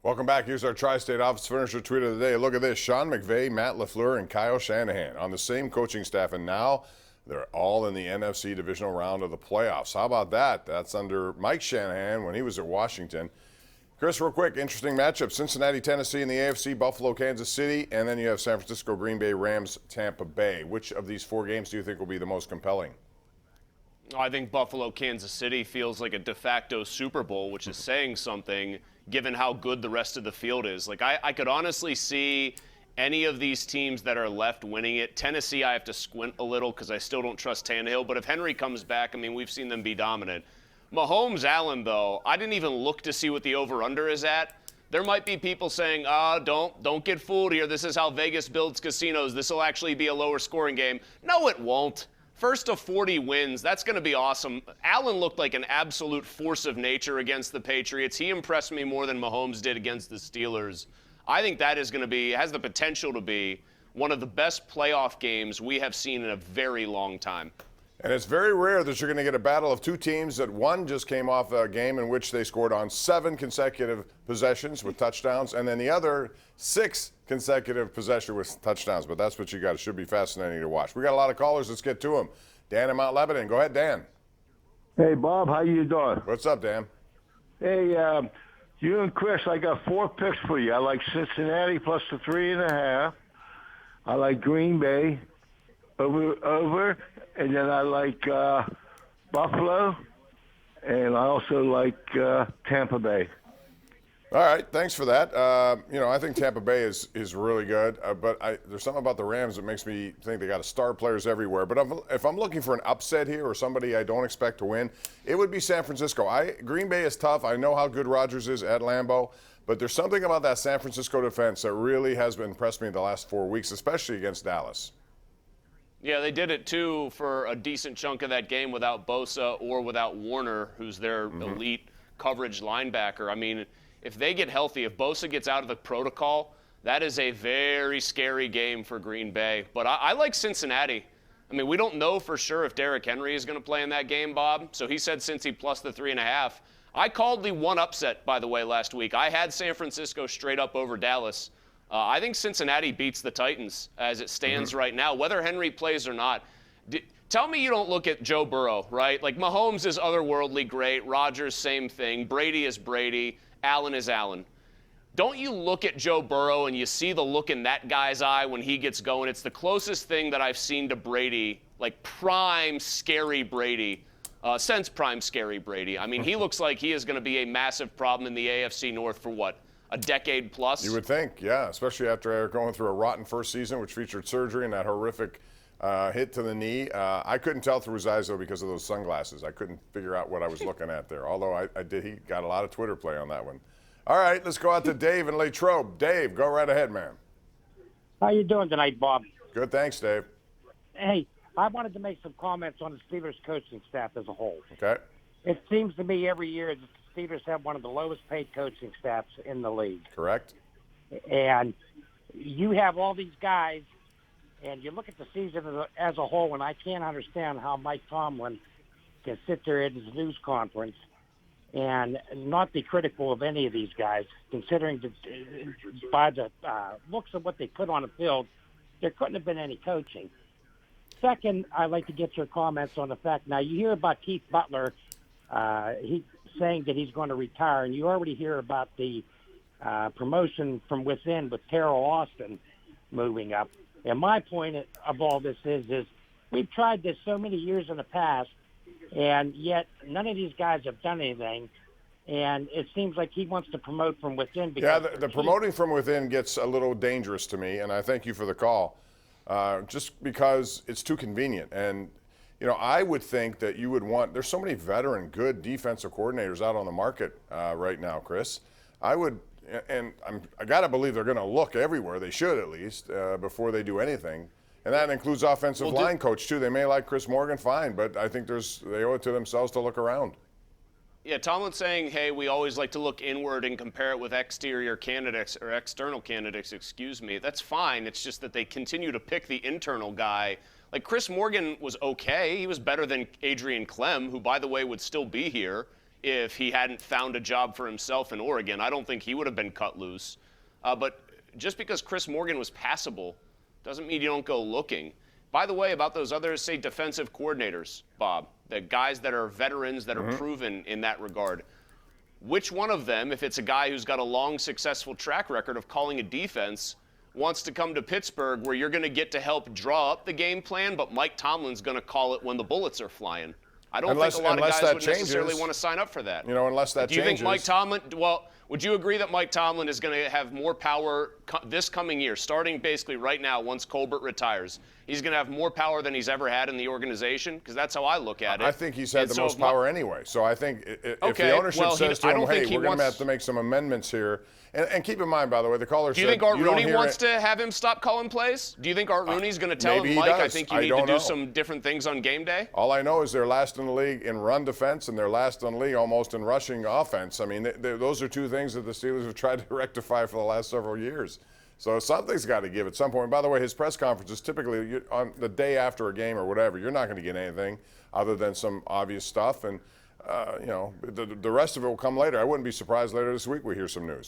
Welcome back. Here's our Tri-State Office Finisher tweet of the day. Look at this. Sean McVay, Matt LaFleur, and Kyle Shanahan on the same coaching staff, and now they're all in the NFC divisional round of the playoffs. How about that? That's under Mike Shanahan when he was at Washington. Chris, real quick, interesting matchup. Cincinnati, Tennessee in the AFC, Buffalo, Kansas City, and then you have San Francisco, Green Bay, Rams, Tampa Bay. Which of these four games do you think will be the most compelling? I think Buffalo, Kansas City feels like a de facto Super Bowl, which is saying something given how good the rest of the field is. Like, I could honestly see any of these teams that are left winning it. Tennessee, I have to squint a little because I still don't trust Tannehill. But if Henry comes back, I mean, we've seen them be dominant. Mahomes, Allen, though, I didn't even look to see what the over-under is at. There might be people saying, don't get fooled here. This is how Vegas builds casinos. This will actually be a lower scoring game. No, it won't. First of 40 wins, that's going to be awesome. Allen looked like an absolute force of nature against the Patriots. He impressed me more than Mahomes did against the Steelers. I think that is going to be, has the potential to be one of the best playoff games we have seen in a very long time. And it's very rare that you're going to get a battle of two teams that one just came off a game in which they scored on 7 consecutive possessions with touchdowns, and then the other 6 consecutive possessions with touchdowns. But that's what you got. It should be fascinating to watch. We got a lot of callers. Let's get to them. Dan in Mount Lebanon. Go ahead, Dan. Hey, Bob. How you doing? What's up, Dan? Hey, you and Chris, I got 4 picks for you. I like Cincinnati plus the 3.5. I like Green Bay over, and then I like Buffalo, and I also like Tampa Bay. All right, thanks for that. I think Tampa Bay is really good, but there's something about the Rams that makes me think they got star players everywhere. But if I'm looking for an upset here or somebody I don't expect to win, it would be San Francisco. Green Bay is tough. I know how good Rodgers is at Lambeau, but there's something about that San Francisco defense that really has impressed me the last 4 weeks, especially against Dallas. Yeah, they did it, too, for a decent chunk of that game without Bosa or without Warner, who's their elite coverage linebacker. I mean, if they get healthy, if Bosa gets out of the protocol, that is a very scary game for Green Bay. But I like Cincinnati. I mean, we don't know for sure if Derrick Henry is going to play in that game, Bob. So he said Cincy plus the 3.5. I called the one upset, by the way, last week. I had San Francisco straight up over Dallas. I think Cincinnati beats the Titans as it stands right now, whether Henry plays or not. Tell me you don't look at Joe Burrow, right? Like, Mahomes is otherworldly great. Rodgers, same thing. Brady is Brady. Allen is Allen. Don't you look at Joe Burrow and you see the look in that guy's eye when he gets going? It's the closest thing that I've seen to Brady, like prime, scary Brady, since prime, scary Brady. I mean, he looks like he is going to be a massive problem in the AFC North for what? A decade plus? You would think, yeah, especially after going through a rotten first season, which featured surgery and that horrific hit to the knee. I couldn't tell through his eyes, though, because of those sunglasses. I couldn't figure out what I was looking at there, although he got a lot of Twitter play on that one. All right, let's go out to Dave in Latrobe. Dave, go right ahead, man. How you doing tonight, Bob? Good, thanks, Dave. Hey, I wanted to make some comments on the Steelers coaching staff as a whole. Okay. It seems to me every year that the Steelers have one of the lowest paid coaching staffs in the league. Correct. And you have all these guys, and you look at the season as a whole, and I can't understand how Mike Tomlin can sit there at his news conference and not be critical of any of these guys, considering that by the looks of what they put on the field, there couldn't have been any coaching. Second, I'd like to get your comments on the fact, now you hear about Keith Butler, he's saying that he's going to retire, and you already hear about the promotion from within with Terrell Austin moving up. And my point of all this is we've tried this so many years in the past, and yet none of these guys have done anything. And it seems like he wants to promote from within. Yeah, the promoting from within gets a little dangerous to me, and I thank you for the call, just because it's too convenient. And, I would think that you would want – there's so many veteran, good defensive coordinators out on the market right now, Chris. I got to believe they're going to look everywhere. They should, at least, before they do anything. And that includes offensive line coach, too. They may like Chris Morgan, fine, but I think they owe it to themselves to look around. Yeah, Tomlin's saying, hey, we always like to look inward and compare it with external candidates, excuse me. That's fine. It's just that they continue to pick the internal guy. Like, Chris Morgan was okay. He was better than Adrian Clem, who, by the way, would still be here if he hadn't found a job for himself in Oregon. I don't think he would have been cut loose. But just because Chris Morgan was passable doesn't mean you don't go looking. By the way, about those other, say, defensive coordinators, Bob, the guys that are veterans that are proven in that regard, which one of them, if it's a guy who's got a long, successful track record of calling a defense, wants to come to Pittsburgh where you're going to get to help draw up the game plan, but Mike Tomlin's going to call it when the bullets are flying? I don't think a lot of guys would necessarily want to sign up for that. You know, unless that changes. Do you think Mike Tomlin, well, would you agree that Mike Tomlin is going to have more power this coming year, starting basically right now once Colbert retires? He's going to have more power than he's ever had in the organization? Because that's how I look at it. I think he's had the most power anyway. So I think if the ownership says to him, hey, we're going to have to make some amendments here. And keep in mind, by the way, the caller said, do you think Art Rooney wants to have him stop calling plays? Do you think Art Rooney's going to tell him, Mike, I think you need to do some different things on game day? All I know is they're last in the league in run defense, and they're last in the league almost in rushing offense. I mean, those are two things that the Steelers have tried to rectify for the last several years. So something's got to give at some point. By the way, his press conference is typically on the day after a game or whatever. You're not going to get anything other than some obvious stuff. And, you know, the rest of it will come later. I wouldn't be surprised later this week we hear some news.